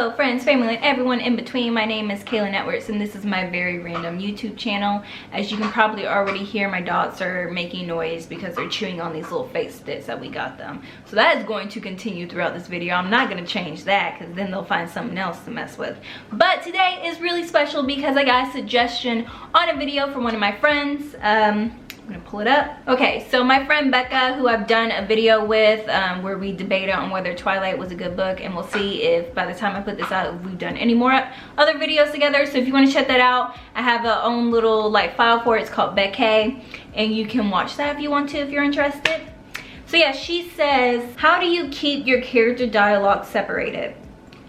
Hello friends, family, and everyone in between. My name is Kayla Networks and this is my very random YouTube channel. As you can probably already hear, my dogs are making noise because they're chewing on these little face sticks that we got them. So that is going to continue throughout this video. I'm not going to change that because then they'll find something else to mess with. But today is really special because I got a suggestion on a video from one of my friends. I'm gonna pull it up. Okay, so my friend Becca, who I've done a video with where we debated on whether Twilight was a good book, and we'll see if by the time I put this out, if we've done any more other videos together. So if you want to check that out, I have a own little like file for it. It's called Becca, and you can watch that if you want to, if you're interested. So yeah, she says, how do you keep your character dialogue separated?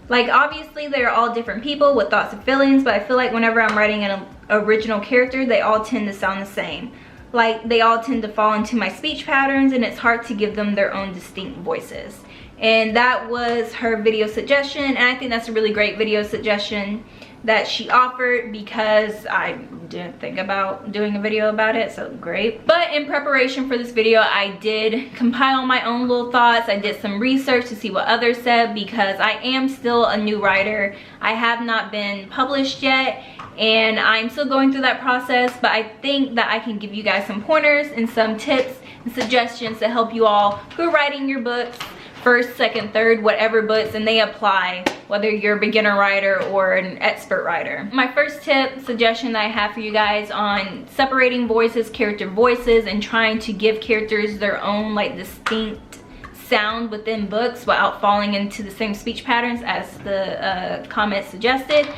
Like, obviously they're all different people with thoughts and feelings, but I feel like whenever I'm writing an original character, they all tend to sound the same. Like, they all tend to fall into my speech patterns and it's hard to give them their own distinct voices. And that was her video suggestion, and I think that's a really great video suggestion that she offered because I didn't think about doing a video about it, so great. But in preparation for this video, I did compile my own little thoughts. I did some research to see what others said because I am still a new writer. I have not been published yet, and I'm still going through that process, but I think that I can give you guys some pointers and some tips and suggestions to help you all who are writing your books, first, second, third, whatever books, and they apply whether you're a beginner writer or an expert writer. My first tip, suggestion that I have for you guys on separating voices, character voices, and trying to give characters their own like distinct sound within books without falling into the same speech patterns as the comment suggested.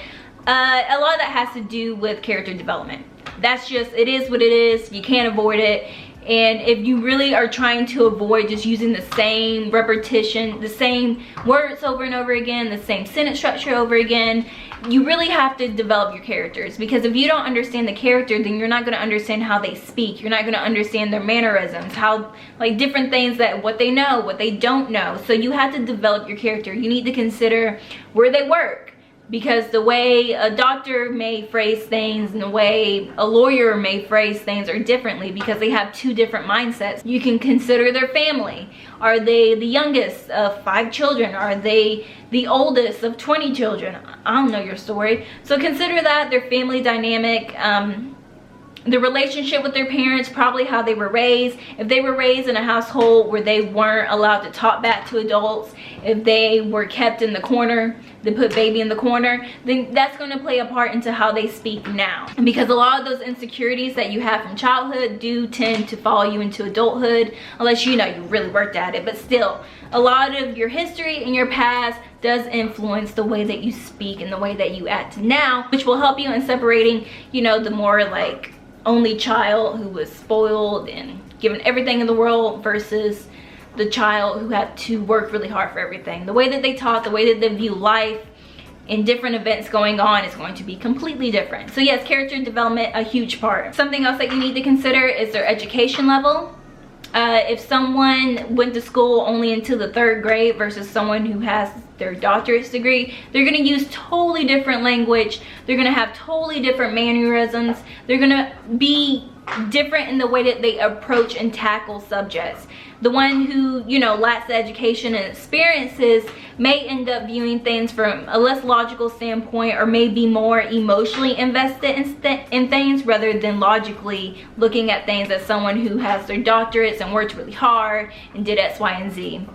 A lot of that has to do with character development. That's just, it is what it is. You can't avoid it. And if you really are trying to avoid just using the same repetition, the same words over and over again, the same sentence structure over again, you really have to develop your characters. Because if you don't understand the character, then you're not going to understand how they speak. You're not going to understand their mannerisms, how, like, different things, that what they know, what they don't know. So you have to develop your character. You need to consider where they work. Because the way a doctor may phrase things and the way a lawyer may phrase things are differently because they have two different mindsets. You can consider their family. Are they the youngest of 5 children? Are they the oldest of 20 children? I don't know your story. So consider that, their family dynamic, the relationship with their parents, probably how they were raised. If they were raised in a household where they weren't allowed to talk back to adults, if they were kept in the corner, they put baby in the corner, then that's going to play a part into how they speak now. And because a lot of those insecurities that you have from childhood do tend to follow you into adulthood, unless you know you really worked at it. But still, a lot of your history and your past does influence the way that you speak and the way that you act now, which will help you in separating, you know, the more like only child who was spoiled and given everything in the world versus the child who had to work really hard for everything. The way that they talk, the way that they view life and different events going on is going to be completely different. So yes, character development, a huge part. Something else that you need to consider is their education level. If someone went to school only until the 3rd grade versus someone who has their doctorate's degree, they're going to use totally different language. They're going to have totally different mannerisms. They're going to be different in the way that they approach and tackle subjects. The one who, you know, lacks the education and experiences may end up viewing things from a less logical standpoint, or may be more emotionally invested in things rather than logically looking at things as someone who has their doctorates and worked really hard and did X, Y, and Z.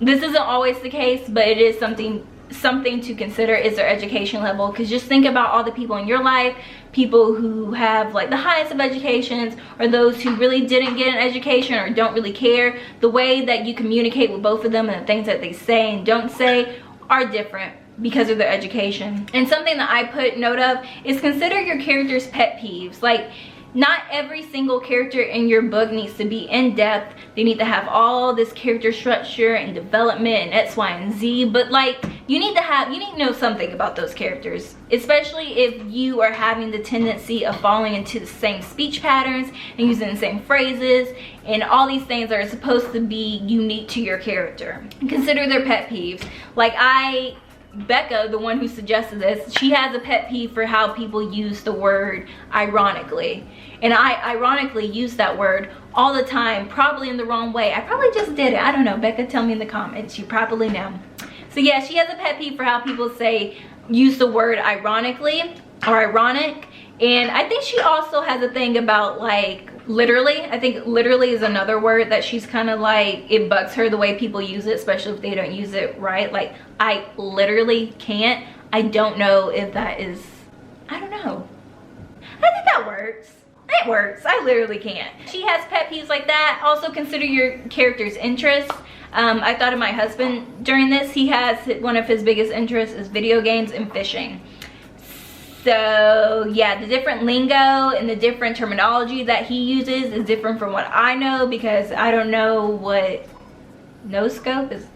This isn't always the case, but it is something to consider, is their education level. Because just think about all the people in your life, people who have like the highest of educations, or those who really didn't get an education or don't really care. The way that you communicate with both of them and the things that they say and don't say are different because of their education. And something that I put note of is consider your character's pet peeves. Like, not every single character in your book needs to be in depth. They need to have all this character structure and development and X, Y, and Z. But like, you need to know something about those characters, especially if you are having the tendency of falling into the same speech patterns and using the same phrases and all these things that are supposed to be unique to your character. Consider their pet peeves. Like Becca, the one who suggested this, she has a pet peeve for how people use the word ironically. And I ironically use that word all the time, probably in the wrong way. I probably just did it. I don't know. Becca, tell me in the comments. You probably know. So yeah, she has a pet peeve for how people use the word ironically or ironic. And I think she also has a thing about like literally. I think literally is another word that she's kind of like, it bugs her the way people use it, especially if they don't use it right. Like, I literally can't. I don't know if that is, I don't know. I think that works. It works. I literally can't. She has pet peeves like that. Also consider your character's interests. I thought of my husband during this. He has, one of his biggest interests is video games and fishing. So yeah, the different lingo and the different terminology that he uses is different from what I know, because I don't know what no scope is.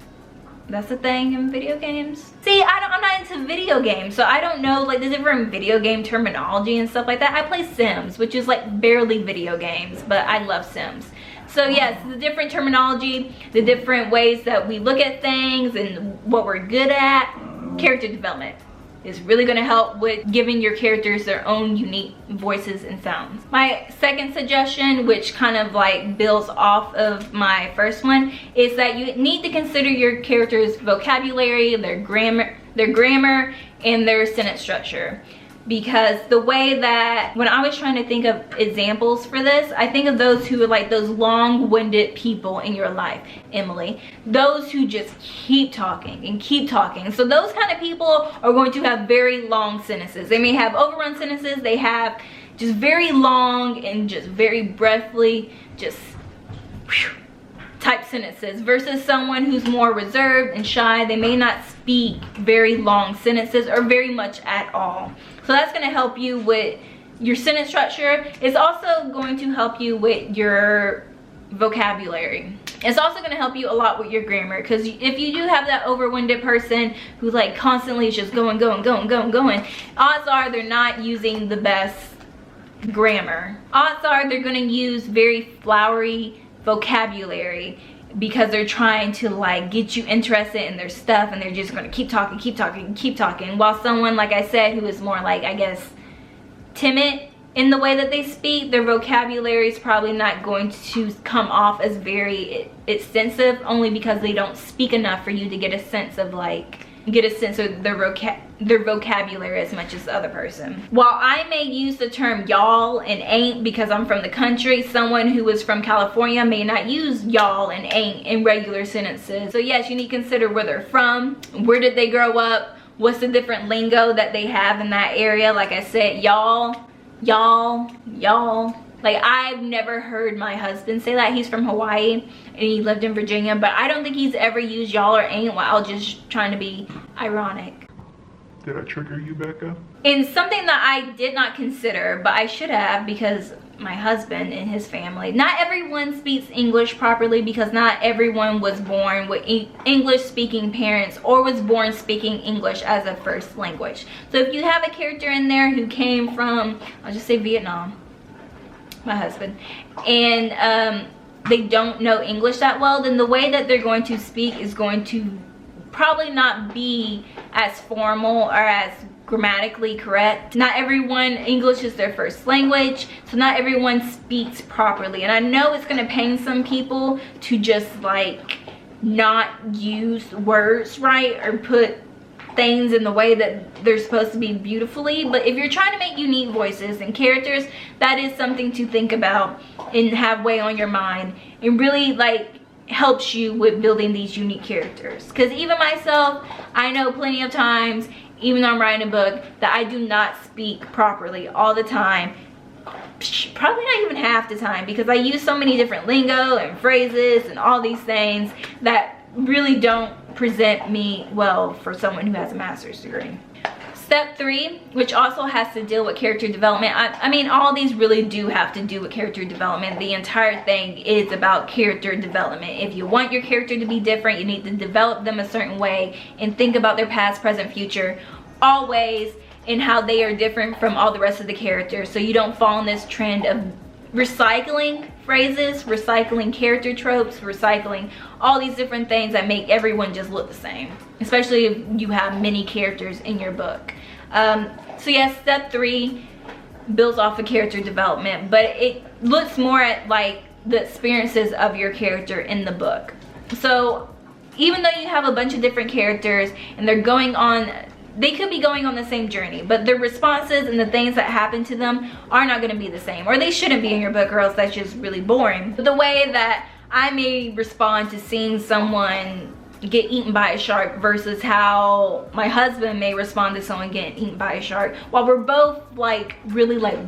That's a thing in video games. See, I'm not into video games, so I don't know like the different video game terminology and stuff like that. I play Sims, which is like barely video games, but I love Sims. So yes, the different terminology, the different ways that we look at things and what we're good at. Character development is really going to help with giving your characters their own unique voices and sounds. My second suggestion, which kind of like builds off of my first one, is that you need to consider your character's vocabulary, their grammar, and their sentence structure. Because the way that, when I was trying to think of examples for this, I think of those who are like those long-winded people in your life, Emily. Those who just keep talking and keep talking. So those kind of people are going to have very long sentences. They may have overrun sentences. They have just very long and just very breathly, just type sentences, versus someone who's more reserved and shy. They may not speak very long sentences or very much at all. So that's going to help you with your sentence structure. It's also going to help you with your vocabulary. It's also going to help you a lot with your grammar, because if you do have that overwinded person who like constantly is just going, odds are they're not using the best grammar. Odds are they're going to use very flowery vocabulary, because they're trying to like get you interested in their stuff, and they're just going to keep talking, while someone, like I said, who is more like, I guess, timid in the way that they speak, their vocabulary is probably not going to come off as very extensive, only because they don't speak enough for you to get a sense of like, their vocabulary as much as the other person. While I may use the term y'all and ain't because I'm from the country, someone who is from California may not use y'all and ain't in regular sentences. So yes, you need to consider where they're from, where did they grow up, what's the different lingo that they have in that area. Like I said, y'all. Like, I've never heard my husband say that. He's from Hawaii and he lived in Virginia, but I don't think he's ever used y'all or ain't while just trying to be ironic. Did I trigger you, Becca? And something that I did not consider, but I should have, because my husband and his family, not everyone speaks English properly, because not everyone was born with English speaking parents or was born speaking English as a first language. So if you have a character in there who came from, I'll just say Vietnam, my husband, and they don't know English that well, then the way that they're going to speak is going to probably not be as formal or as grammatically correct. Not everyone, English is their first language, so not everyone speaks properly. And I know it's gonna pain some people to just like not use words right or put things in the way that they're supposed to be beautifully, but if you're trying to make unique voices and characters, that is something to think about and have weigh on your mind, and really like helps you with building these unique characters. Because even myself, I know plenty of times, even though I'm writing a book, that I do not speak properly all the time. Probably not even half the time, because I use so many different lingo and phrases and all these things that really don't present me well for someone who has a master's degree. Step 3, which also has to deal with character development. I mean, all these really do have to do with character development. The entire thing is about character development. If you want your character to be different, you need to develop them a certain way and think about their past, present, future, always, and how they are different from all the rest of the characters, so you don't fall in this trend of recycling phrases, recycling character tropes, recycling all these different things that make everyone just look the same, especially if you have many characters in your book. So yes, step 3 builds off of character development, but it looks more at like the experiences of your character in the book. So even though you have a bunch of different characters and they could be going on the same journey, but their responses and the things that happen to them are not going to be the same, or they shouldn't be in your book, or else that's just really boring. But the way that I may respond to seeing someone get eaten by a shark versus how my husband may respond to someone getting eaten by a shark, while we're both like really like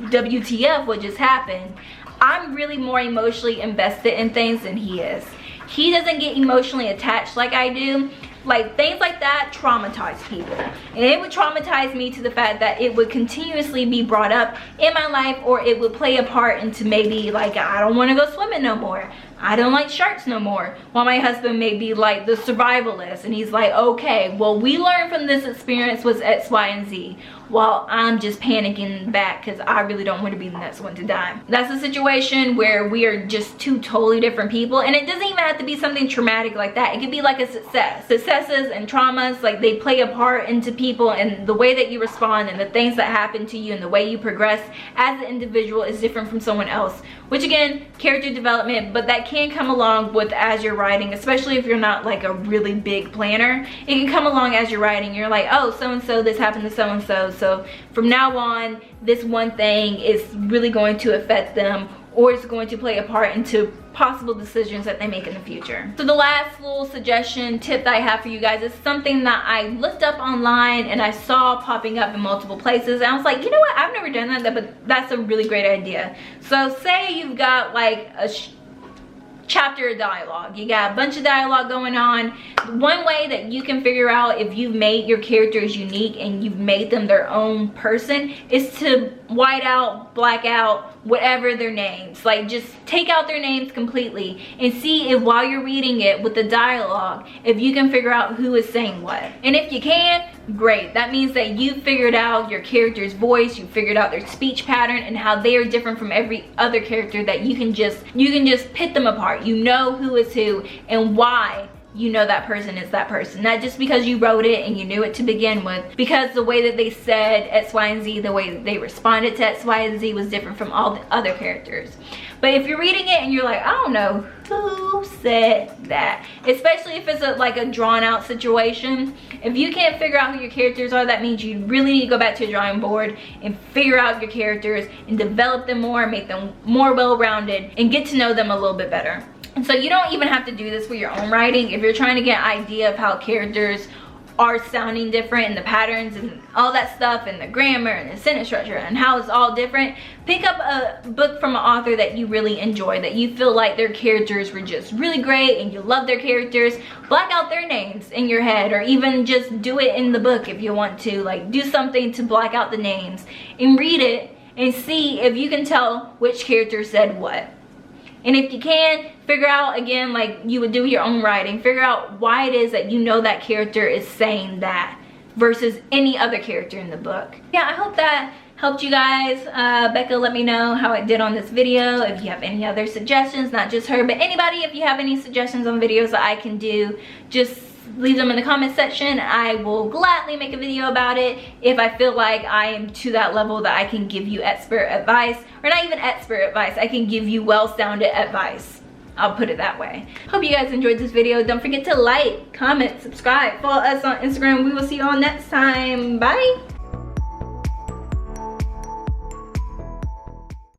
WTF, what just happened, I'm really more emotionally invested in things than he is. He doesn't get emotionally attached like I do. Like, things like that traumatize people, and it would traumatize me to the fact that it would continuously be brought up in my life, or it would play a part into maybe like, I don't want to go swimming no more, I don't like sharks no more, while my husband may be like the survivalist, and he's like, okay, well, we learned from this experience was X, Y, and Z, while I'm just panicking back because I really don't want to be the next one to die. That's a situation where we are just two totally different people, and it doesn't even have to be something traumatic like that. It could be like a success. Successes and traumas, like, they play a part into people, and the way that you respond and the things that happen to you and the way you progress as an individual is different from someone else, which again, character development, but that can come along with as you're writing, especially if you're not like a really big planner. It can come along as you're writing. You're like, oh, so-and-so, this happened to so-and-so, so from now on, this one thing is really going to affect them, or it's going to play a part into possible decisions that they make in the future. So the last little suggestion, tip that I have for you guys is something that I looked up online and I saw popping up in multiple places, and I was like, you know what, I've never done that, but that's a really great idea. So say you've got like a chapter of dialogue, you got a bunch of dialogue going on. One way that you can figure out if you've made your characters unique and you've made them their own person is to white out, black out, whatever their names. Like, just take out their names completely and see if while you're reading it with the dialogue, if you can figure out who is saying what. And if you can, great. That means that you figured out your character's voice, you figured out their speech pattern and how they are different from every other character, that you can just pick them apart. You know who is who and why you know that person is that person. Not just because you wrote it and you knew it to begin with, because the way that they said X, Y, and Z, the way that they responded to X, Y, and Z was different from all the other characters. But if you're reading it and you're like, I don't know who said that, especially if it's like a drawn out situation, if you can't figure out who your characters are, that means you really need to go back to the drawing board and figure out your characters and develop them more, make them more well-rounded, and get to know them a little bit better. And so you don't even have to do this for your own writing. If you're trying to get an idea of how characters are sounding different and the patterns and all that stuff and the grammar and the sentence structure and how it's all different, pick up a book from an author that you really enjoy, that you feel like their characters were just really great and you love their characters. Black out their names in your head, or even just do it in the book if you want to. Like, do something to black out the names and read it and see if you can tell which character said what. And if you can, figure out, again, like you would do your own writing, figure out why it is that you know that character is saying that versus any other character in the book. Yeah, I hope that helped you guys. Becca, let me know how it did on this video. If you have any other suggestions, not just her, but anybody, if you have any suggestions on videos that I can do, just leave them in the comment section. I will gladly make a video about it if I feel like I am to that level that I can give you expert advice, or not even expert advice, I can give you well-sounded advice. I'll put it that way. Hope you guys enjoyed this video. Don't forget to like, comment, subscribe, follow us on Instagram. We will see you all next time. Bye.